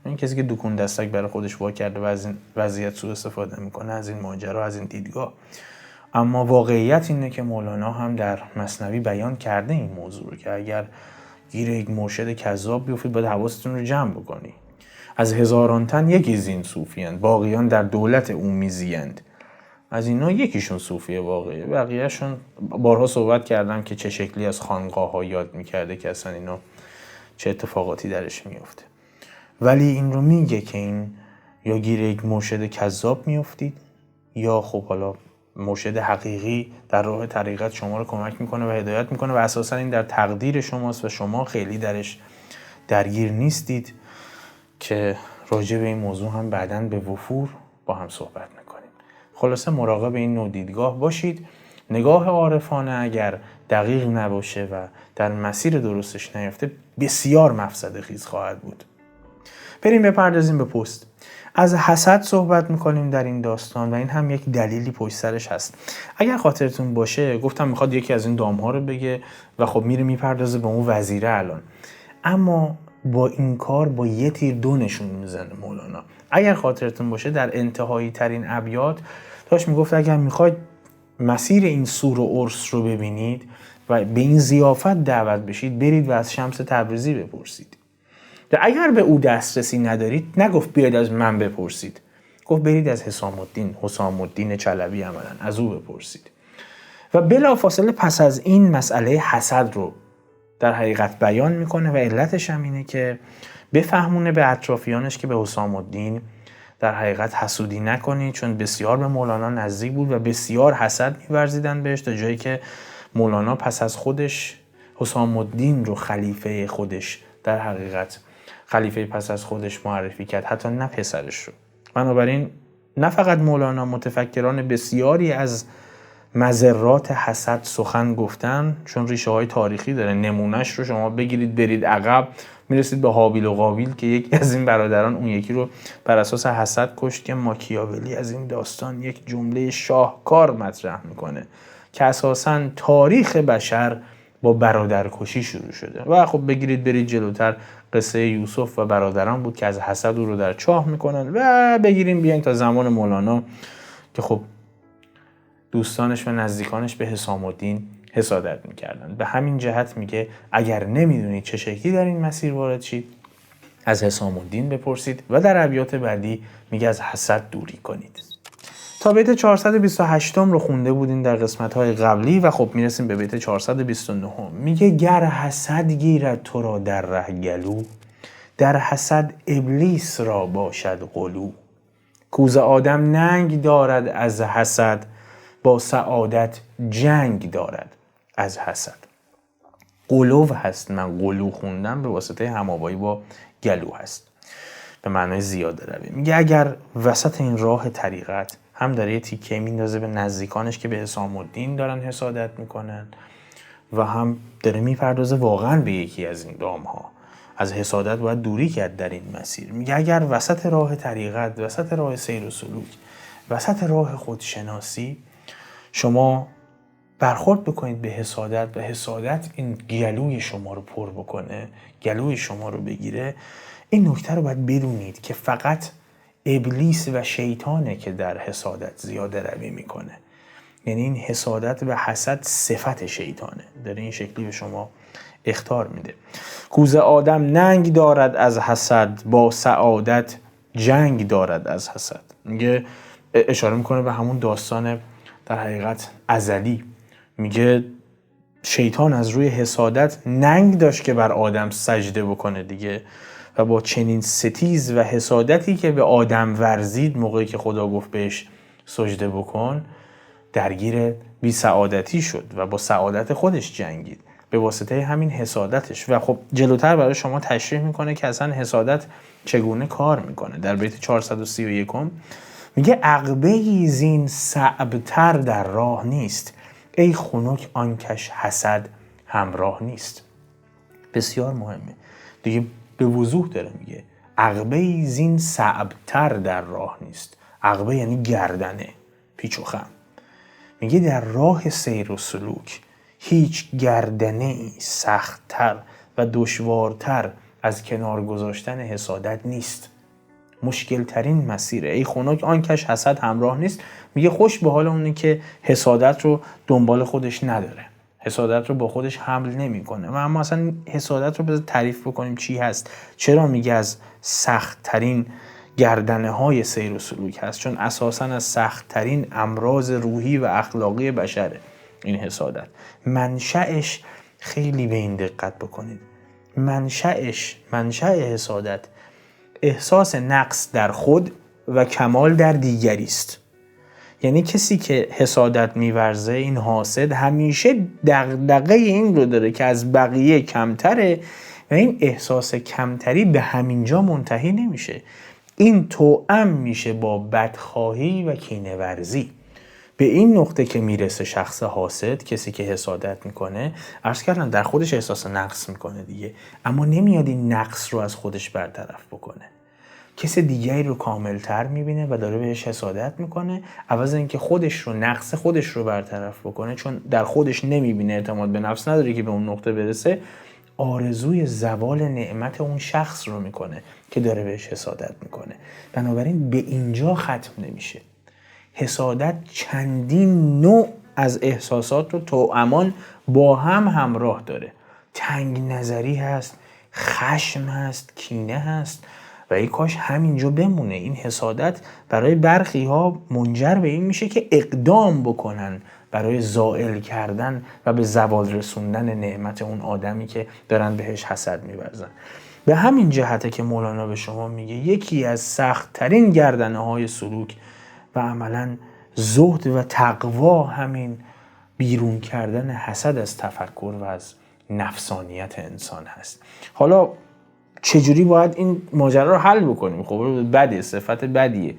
S1: این کسی که دکون دستک برای خودش وا کرده و از این وضعیت سوء استفاده میکنه، از این ماجرا، از این دیدگاه. اما واقعیت اینه که مولانا هم در مثنوی بیان کرده این موضوع رو که اگر گیر یک مرشد کذاب بیفتید باید حواستون رو جمع بکنی. از هزاران تن یکی زین صوفیند، باقیان در دولت او میزیند. از اینا یکیشون صوفیه واقعیه، بقیهشون بارها صحبت کردم که چه شکلی از خانقاه ها یاد میکرده که اصلا اینا چه اتفاقاتی درش میفته. ولی این رو میگه که این یا گیر یک مرشد کذاب میافتید یا خب حالا مرشد حقیقی در راه طریقت شما رو کمک میکنه و هدایت میکنه و اساسا این در تقدیر شماست و شما خیلی درش درگیر نیستید که راجع به این موضوع هم بعداً به وفور با هم صحبت میکنیم. خلاصه مراقب این نوع دیدگاه باشید. نگاه عارفانه اگر دقیق نباشه و در مسیر درستش نیفته بسیار مفسده خیز خواهد بود. بریم بپردازیم به پست. از حسد صحبت میکنیم در این داستان و این هم یک دلیلی پشت سرش هست. اگر خاطرتون باشه گفتم میخواد یکی از این دامها رو بگه و خب میره میپردازه به اون وزیره الان. اما با این کار با یه تیر دو نشون میزنه مولانا. اگر خاطرتون باشه در انتهایی ترین ابیات داشت میگفت اگر میخواید مسیر این سور و عرس رو ببینید و به این ضیافت دعوت بشید برید و از شمس تبریزی بپرسید. و اگر به او دسترسی ندارید نگفت بیاید از من بپرسید، گفت برید از حسام الدین چلوی عملاً از او بپرسید. و بلافاصله پس از این مسئله حسد رو در حقیقت بیان میکنه و علتش هم اینه که بفهمونه به اطرافیانش که به حسام الدین در حقیقت حسودی نکنید، چون بسیار به مولانا نزدیک بود و بسیار حسد می‌ورزیدن بهش، تا جایی که مولانا پس از خودش حسام الدین رو خلیفه خودش در حقیقت خلیفه پس از خودش معرفی کرد، حتی نه پسرش رو. بنابراین نه فقط مولانا، متفکران بسیاری از مضرات حسد سخن گفتن، چون ریشه های تاریخی داره. نمونهش رو شما بگیرید برید عقب، میرسید به هابیل و قابیل که یکی از این برادران اون یکی رو بر اساس حسد کشت، که ماکیاولی از این داستان یک جمله شاهکار مطرح میکنه که اساساً تاریخ بشر با برادرکشی شروع شده. و خب بگیرید برید جلوتر، قصه یوسف و برادران بود که از حسد او رو در چاه میکنن. و بگیریم بیاین تا زمان مولانا که خب دوستانش و نزدیکانش به حسام الدین حسادت میکردن. به همین جهت میگه اگر نمیدونید چه شکلی در این مسیر وارد شید، از حسام الدین بپرسید. و در ابیات بعدی میگه از حسد دوری کنید. تا بیت 428 رو خونده بودیم در قسمت‌های قبلی و خب میرسیم به بیت 429. میگه گر حسد گیرد تو را در ره گلو، در حسد ابلیس را باشد غلو. کوز آدم ننگ دارد از حسد، با سعادت جنگ دارد از حسد. غلو هست، من غلو خوندم به واسطه هم‌آوایی با گلو هست، به معنای زیاده روی. میگه اگر وسط این راه طریقت هم داره یه تیکه میندازه به نزدیکانش که به حسام الدین دارن حسادت میکنن و هم داره میپردازه واقعا به یکی از این دامها، از حسادت باید دوری کرد در این مسیر. میگه اگر وسط راه طریقت، وسط راه سیر و سلوک، وسط راه خودشناسی شما برخورد بکنید به حسادت و حسادت این گلوی شما رو پر بکنه، گلوی شما رو بگیره، این نکته رو باید بدونید که فقط ابلیس و شیطانه که در حسادت زیاده روی میکنه. یعنی این حسادت و حسد صفت شیطانه، داره این شکلی به شما اخطار میده. کوز آدم ننگ دارد از حسد، با سعادت جنگ دارد از حسد. میگه اشاره میکنه به همون داستان در حقیقت ازلی. میگه شیطان از روی حسادت ننگ داشت که بر آدم سجده بکنه دیگه، و با چنین ستیز و حسادتی که به آدم ورزید موقعی که خدا گفت بهش سجده بکن، درگیر بی سعادتی شد و با سعادت خودش جنگید به واسطه همین حسادتش. و خب جلوتر برای شما تشریح میکنه که اصلا حسادت چگونه کار میکنه. در بیت 431 میگه عقبه‌ای زین صعب‌تر در راه نیست، ای خنک آنکش حسد همراه نیست. بسیار مهمه دیگه، به وضوح داره میگه عقبه‌ای زین صعب‌تر در راه نیست. عقبه یعنی گردنه، پیچ و خم. میگه در راه سیر و سلوک هیچ گردنه‌ای سخت‌تر و دشوارتر از کنار گذاشتن حسادت نیست. مشکل ترین مسیره. ای خنک آنکش حسد همراه نیست. میگه خوش به حال اونی که حسادت رو دنبال خودش نداره، حسادت رو با خودش حمل نمیکنه. و اما اصلا حسادت رو بذار تعریف بکنیم چی هست. چرا میگه از سخت ترین گردنه های سیر و سلوک هست؟ چون اساسا از سخت ترین امراض روحی و اخلاقی بشره این حسادت. منشأش، خیلی به این دقت بکنید، منشأ حسادت احساس نقص در خود و کمال در دیگری است. یعنی کسی که حسادت می‌ورزه، این حاسد، همیشه دغدغه این رو داره که از بقیه کمتره و این احساس کمتری به همینجا منتهی نمیشه. این توأم میشه با بدخواهی و کینه‌ورزی. به این نقطه که میرسه شخص حاسد، کسی که حسادت میکنه، عرض کردم در خودش احساس نقص میکنه دیگه، اما نمیاد این نقص رو از خودش برطرف بکنه. کسی دیگری رو کاملتر میبینه و داره بهش حسادت میکنه، عوض اینکه خودش رو، نقص خودش رو برطرف بکنه، چون در خودش نمیبینه، اعتماد به نفس نداره که به اون نقطه برسه، آرزوی زوال نعمت اون شخص رو میکنه که داره بهش حسادت میکنه. بنابراین به اینجا ختم نمیشه. حسادت چندین نوع از احساسات رو توامان با هم همراه داره. تنگ نظری هست، خشم هست، کینه هست و ای کاش همینجا بمونه. این حسادت برای برخی ها منجر به این میشه که اقدام بکنن برای زائل کردن و به زوال رسوندن نعمت اون آدمی که دارن بهش حسد می‌ورزن. به همین جهته که مولانا به شما میگه یکی از سخت ترین گردنه های سلوک و عملاً زهد و تقوا همین بیرون کردن حسد از تفکر و از نفسانیت انسان هست. حالا چجوری باید این ماجرا رو حل بکنیم؟ خب بده، صفت بدیه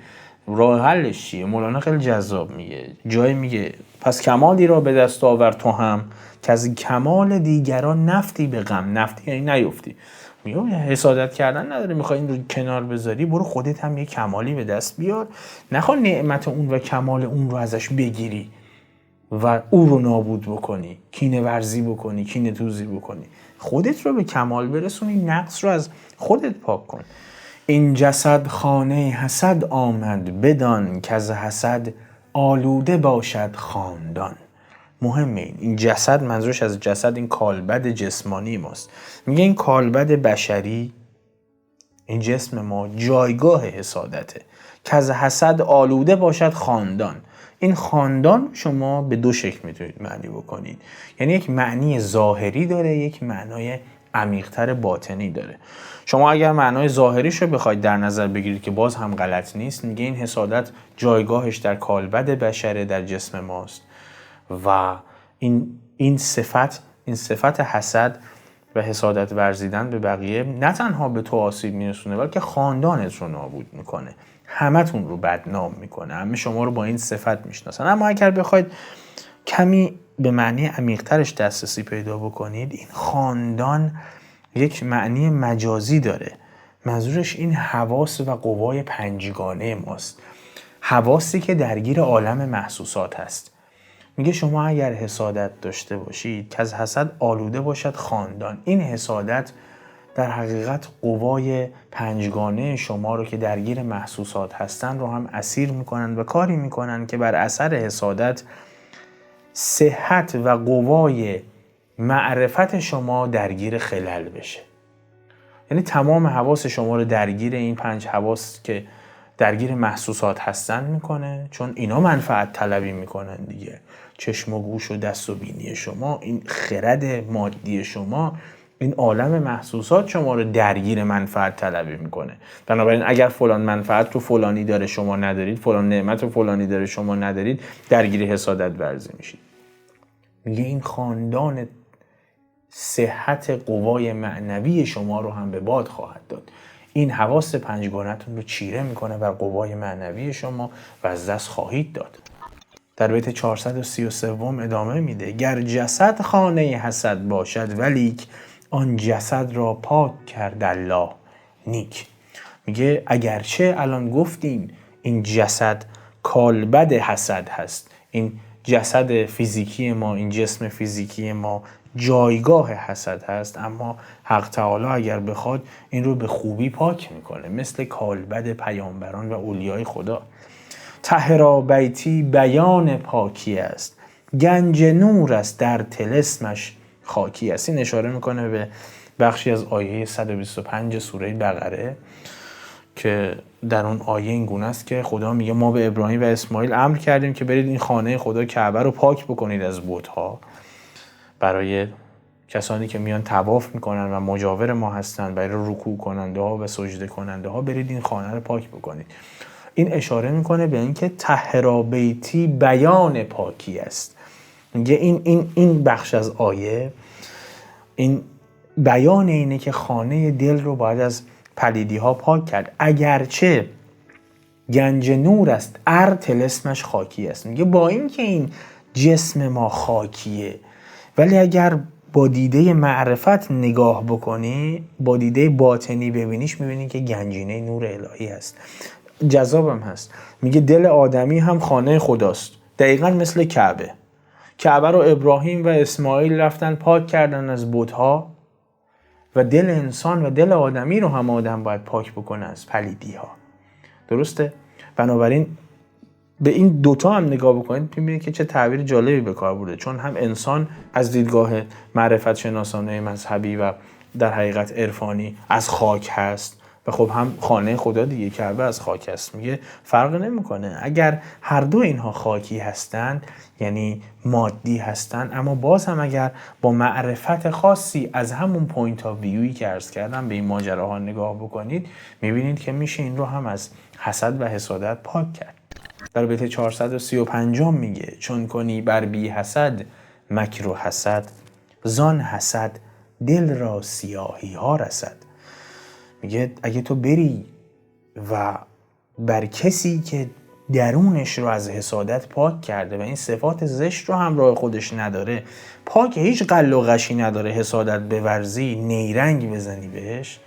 S1: راه حلش چیه؟ مولانا خیلی جذاب میگه، جایی میگه پس کمالی را به دست آور تو هم که از کمال دیگران نفتی به غم. نفتی یعنی نیفتی. میگه حسادت کردن نداره، میخوای این رو کنار بذاری، برو خودت هم یه کمالی به دست بیار، نخوا نعمت اون و کمال اون رو ازش بگیری و او رو نابود بکنی، کینه ورزی بکنی، کینه توزی بکنی. خودت رو به کمال برسونی، نقص رو از خودت پاک کن. این جسد خانه حسد آمد بدان که از حسد آلوده باشد خاندان. مهمه این جسد، منظورش از جسد این کالبد جسمانی ماست. میگه این کالبد بشری، این جسم ما جایگاه حسادته، که از حسد آلوده باشد خاندان. این خاندان شما به دو شکل میتونید معنی بکنید، یعنی یک معنی ظاهری داره، یک معنای عمیق‌تر باطنی داره. شما اگر معنای ظاهریش رو بخواید در نظر بگیرید که باز هم غلط نیست، میگه این حسادت جایگاهش در کالبد بشره، در جسم ماست و این صفت حسد و حسادت ورزیدن به بقیه نه تنها به تو آسیب میرسونه، بلکه خاندانت رو نابود میکنه، همتون رو بدنام میکنه، همه شما رو با این صفت میشناسن. اما اگر بخواید کمی به معنی عمیق‌ترش دسترسی پیدا بکنید، این خاندان یک معنی مجازی داره. منظورش این حواس و قوای پنجگانه ماست، حواسی که درگیر عالم محسوسات هست. میگه شما اگر حسادت داشته باشید که از حسد آلوده باشد خاندان، این حسادت در حقیقت قوای پنجگانه شما رو که درگیر محسوسات هستن رو هم اسیر میکنن و کاری میکنن که بر اثر حسادت صحت و قوای معرفت شما درگیر خلل بشه. یعنی تمام حواس شما رو درگیر این 5 حواس که درگیر محسوسات هستن میکنه، چون اینا منفعت طلبی میکنن دیگه. چشم و گوش و دست و بینی شما، این خرد مادی شما، این عالم محسوسات شما رو درگیر منفعت طلبی میکنه. بنابراین اگر فلان منفعت رو فلانی داره شما ندارید، فلان نعمت رو فلانی داره شما ندارید، درگیر حسادت ورزی میشید. میگه این خاندان صحت قوای معنوی شما رو هم به باد خواهد داد. این حواس پنجگانه‌تون رو چیره میکنه بر قوای معنوی شما و از دست خواهید داد. در بیت 433 ادامه میده گر جسد خانه حسد باشد ولیک آن جسد را پاک کرد الله نیک. میگه اگرچه الان گفتیم این جسد کالبد حسد هست، این جسد فیزیکی ما، این جسم فیزیکی ما جایگاه حسد هست، اما حق تعالی اگر بخواد این رو به خوبی پاک میکنه، مثل کالبد پیامبران و اولیای خدا. طهرا بیتی بیان پاکی است، گنج نور است در طلسمش خاکی است. این اشاره میکنه به بخشی از آیه 125 سوره بقره که در اون آیه این گونه است که خدا میگه ما به ابراهیم و اسماعیل امر کردیم که برید این خانه خدا کعبه رو پاک بکنید از بت‌ها. برای کسانی که میان طواف میکنن و مجاور ما هستن، برای رکوع کننده ها و سجده کننده ها، برید این خانه رو پاک بکنید. این اشاره میکنه به اینکه طهرا بیتی بیان پاکی است. میگه این بخش از آیه این بیان اینه که خانه دل رو باید از پلیدی ها پاک کرد. اگرچه گنج نور است طلسمش خاکی است. میگه با اینکه این جسم ما خاکیه، ولی اگر با دیده معرفت نگاه بکنی، با دیده باطنی ببینیش، میبینی که گنجینه نور الهی هست. جذابم هست. میگه دل آدمی هم خانه خداست، دقیقاً مثل کعبه. کعبه رو ابراهیم و اسماعیل رفتن پاک کردن از بت‌ها و دل انسان و دل آدمی رو هم آدم باید پاک بکنه از پلیدی ها. درسته؟ بنابراین به این دوتا هم نگاه بکنید می‌بینید که چه تعبیر جالبی به کار برده، چون هم انسان از دیدگاه معرفت شناسانه مذهبی و در حقیقت عرفانی از خاک هست و خب هم خانه خدا دیگه کعبه از خاک هست. میگه فرق نمیکنه اگر هر دو اینها خاکی هستند، یعنی مادی هستند، اما باز هم اگر با معرفت خاصی از همون پوینت آف ویویی که عرض کردم به این ماجراها نگاه بکنید، میبینید که میشه این رو هم از حسد و حسادت پاک کرد. در بیت 435 میگه چون کنی بر بی حسد مکر و حسد، زان حسد دل را سیاهی ها رسد. میگه اگه تو بری و بر کسی که درونش رو از حسادت پاک کرده و این صفات زشت رو همراه خودش نداره، پاک، هیچ قل و غشی نداره، حسادت بورزی، نیرنگ بزنی بهش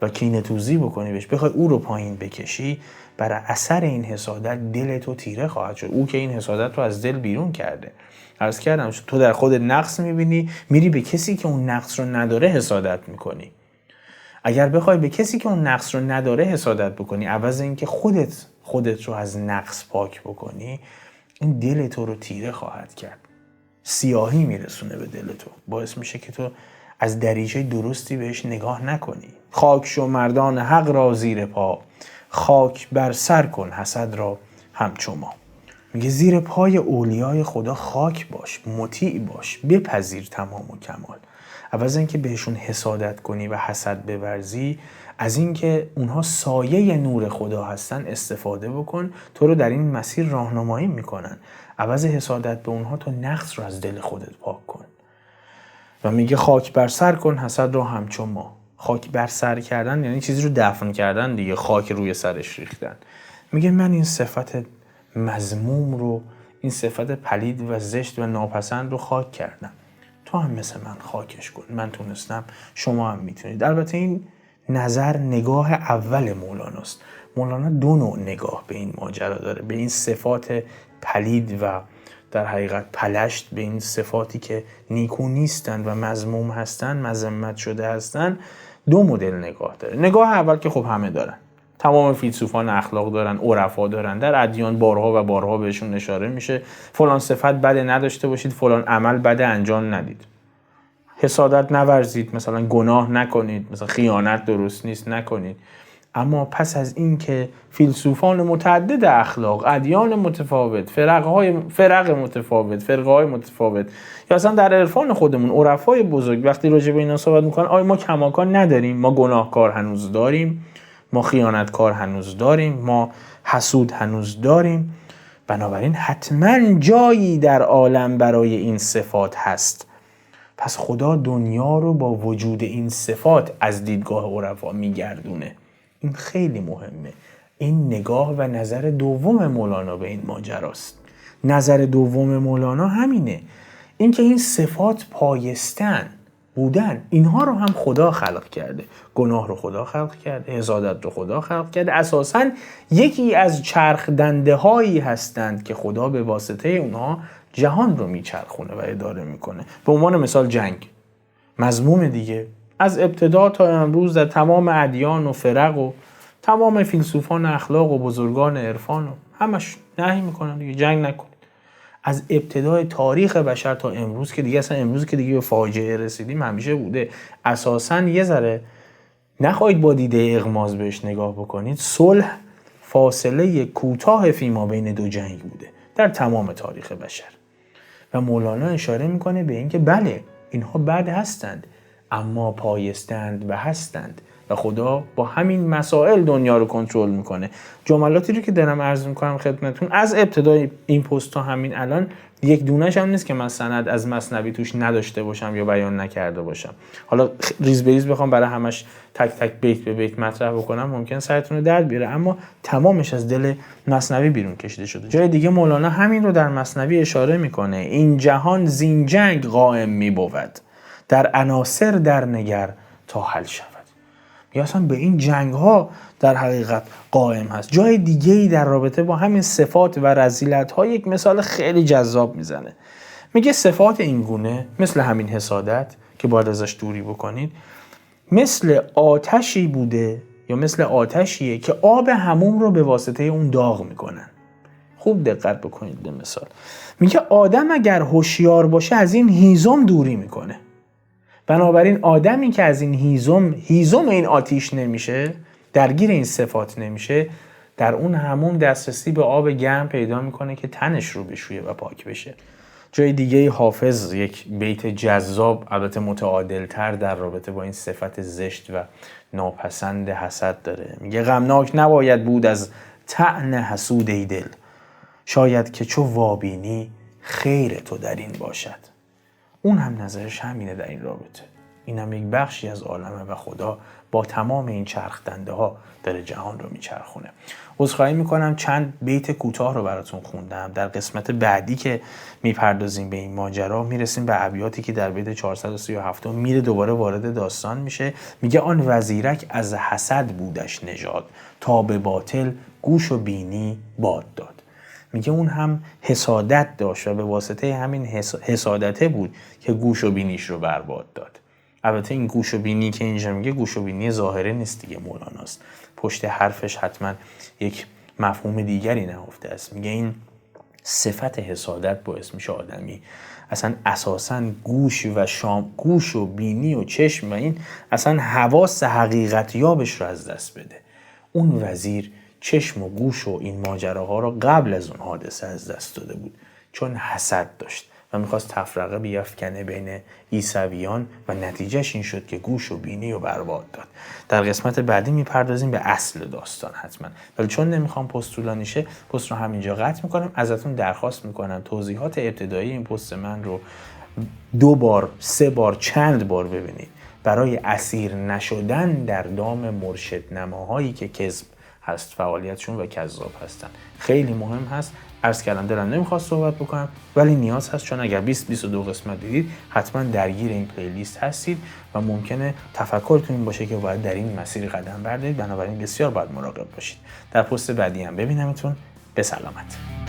S1: و کینه‌توزی بکنی بهش، بخوای او رو پایین بکشی، برای اثر این حسادت دل تو تیره خواهد شد. او که این حسادت رو از دل بیرون کرده. عرض کردم تو در خود نقص میبینی، میری به کسی که اون نقص رو نداره حسادت میکنی. اگر بخوای به کسی که اون نقص رو نداره حسادت بکنی، عوض اینکه خودت رو از نقص پاک بکنی، این دل تو رو تیره خواهد کرد. سیاهی میرسونه به دل تو، باعث میشه که تو از دریچه درستی بهش نگاه نکنی. خاک شو مردان حق را زیر پا، خاک بر سر کن حسد را همچو ما. میگه زیر پای اولیای خدا خاک باش، مطیع باش، بپذیر تمام و کمال. عوض اینکه بهشون حسادت کنی و حسد بورزی، از اینکه اونها سایه نور خدا هستن استفاده بکن، تو رو در این مسیر راهنمایی میکنن. عوض حسادت به اونها تو نقص رو از دل خودت پاک کن. و میگه خاک بر سر کن حسد را همچون ما. خاک بر سر کردن یعنی چیزی رو دفن کردن دیگه، خاک روی سرش ریختن. میگه من این صفت مذموم رو، این صفت پلید و زشت و ناپسند رو خاک کردم. تو هم مثل من خاکش کن. من تونستم، شما هم میتونید. البته این نظر، نگاه اول مولاناست. مولانا دو نوع نگاه به این ماجرا داره، به این صفات پلید و در حقیقت پلشت، به این صفاتی که نیکو نیستن و مذموم هستن، مذمت شده هستن. دو مدل نگاه داره. نگاه اول که خب همه دارن، تمام فیلسوفان اخلاق دارن، عرفا دارن، در ادیان بارها و بارها بهشون اشاره میشه فلان صفت بده نداشته باشید، فلان عمل بده انجام ندید، حسادت نورزید، مثلا گناه نکنید، مثلا خیانت درست نیست نکنید. اما پس از این که فیلسوفان متعدد اخلاق، ادیان متفاوت، فرق متفاوت، فرقه‌های متفاوت، یا اصلا در عرفان خودمون عرفای بزرگ وقتی راجع به اینا صحبت میکنن، آیا ما کماکان نداریم؟ ما گناهکار هنوز داریم، ما خیانتکار هنوز داریم، ما حسود هنوز داریم. بنابراین حتما جایی در عالم برای این صفات هست. پس خدا دنیا رو با وجود این صفات از دیدگاه عرفا میگردونه. این خیلی مهمه. این نگاه و نظر دوم مولانا به این ماجراست. نظر دوم مولانا همینه، اینکه این صفات پایستن بودن، اینها رو هم خدا خلق کرده. گناه رو خدا خلق کرده، حسادت رو خدا خلق کرده. اساساً یکی از چرخ دنده هایی هستند که خدا به واسطه اونها جهان رو میچرخونه و اداره میکنه. به عنوان مثال جنگ مذموم دیگه، از ابتدا تا امروز در تمام ادیان و فرق و تمام فیلسوفان اخلاق و بزرگان عرفان و همش نهی میکنن دیگه، جنگ نکنید. از ابتدای تاریخ بشر تا امروز که دیگه، اصلا امروز که دیگه به فاجعه رسیدیم، همیشه بوده. اساساً یه ذره نخواهید با دیده اغماض بهش نگاه بکنید، صلح فاصله کوتاه فیما بین دو جنگ بوده در تمام تاریخ بشر. و مولانا اشاره میکنه به اینکه بله اینها بد هستند، اما پایستند و هستند و خدا با همین مسائل دنیا رو کنترل میکنه. جملاتی رو که دارم عرض میکنم خدمتتون از ابتدای این پست تا همین الان، یک دونه‌ش هم نیست که من سند از مثنوی توش نداشته باشم یا بیان نکرده باشم. حالا ریز به ریز بخوام برای همش تک تک بیت به بیت مطرح بکنم ممکن سرتون رو درد بیاره، اما تمامش از دل مثنوی بیرون کشیده شده. جای دیگه مولانا همین رو در مثنوی اشاره میکنه: این جهان زین جنگ قائم میبود، در عناصر در نگر تا حل شود. یا اصلا به این جنگ ها در حقیقت قائم هست. جای دیگه‌ای در رابطه با همین صفات و رذیلت ها یک مثال خیلی جذاب میزنه. میگه صفات این گونه مثل همین حسادت که باید ازش دوری بکنید، مثل آتشی بوده یا مثل آتشیه که آب حموم رو به واسطه اون داغ میکنن. خوب دقت بکنید به مثال. میگه آدم اگر هوشیار باشه از این هیزم دوری میکنه. بنابراین آدمی که از این هیزم این آتیش نمیشه، درگیر این صفات نمیشه، در اون حموم دسترسی به آب گرم پیدا میکنه که تنش رو بشویه و پاک بشه. جای دیگه حافظ یک بیت جذاب، البته متعادل‌تر در رابطه با این صفت زشت و ناپسند حسد داره. میگه غمناک نباید بود از طعن حسود ای دل، شاید که چو وابینی خیر تو در این باشد. اون هم نظرش همینه در این رابطه. اینم یک بخشی از عالمه و خدا با تمام این چرخدنده ها داره جهان رو میچرخونه. عذرخواهی میکنم چند بیت کوتاه رو براتون خوندم. در قسمت بعدی که میپردازیم به این ماجرا میرسیم به ابیاتی که در بیت 437 میره دوباره وارد داستان میشه. میگه آن وزیرک از حسد بودش نژاد، تا به باطل گوش و بینی باد داد. میگه اون هم حسادت داشت و به واسطه همین حسادته بود که گوش و بینیش رو برباد داد. البته این گوش و بینی که اینجا میگه گوش و بینی ظاهره نیست دیگه، مولاناست. پشت حرفش حتما یک مفهوم دیگری نهفته است. میگه این صفت حسادت باعث میشه آدمی اصلا اساساً گوش و بینی و چشم و این اصلا حواس حقیقت یابش رو از دست بده. اون وزیر چشم و گوش و این ماجراها رو قبل از اون حادثه از دست داده بود، چون حسد داشت و میخواست تفرقه بیفکنه بین عیسویان و نتیجهش این شد که گوش و بینی رو برباد داد. در قسمت بعدی میپردازیم به اصل داستان حتما، ولی چون نمیخوام پست طولانی شه پست رو همینجا قطع میکنم. ازتون درخواست میکنم توضیحات ابتدایی این پست من رو 2 بار 3 بار چند بار ببینید، برای اسیر نشدن در دام مرشد نماهایی که کذب هست فعالیتشون و کذاب هستن. خیلی مهم هست. عرض کردم دلم نمیخواست صحبت بکنم ولی نیاز هست، چون اگر 20-22 قسمت دیدید حتما درگیر این پلیلیست هستید و ممکنه تفکرتون این باشه که باید در این مسیر قدم بردارید. بنابراین بسیار باید مراقب باشید. در پست بعدی هم ببینمتون. به سلامت.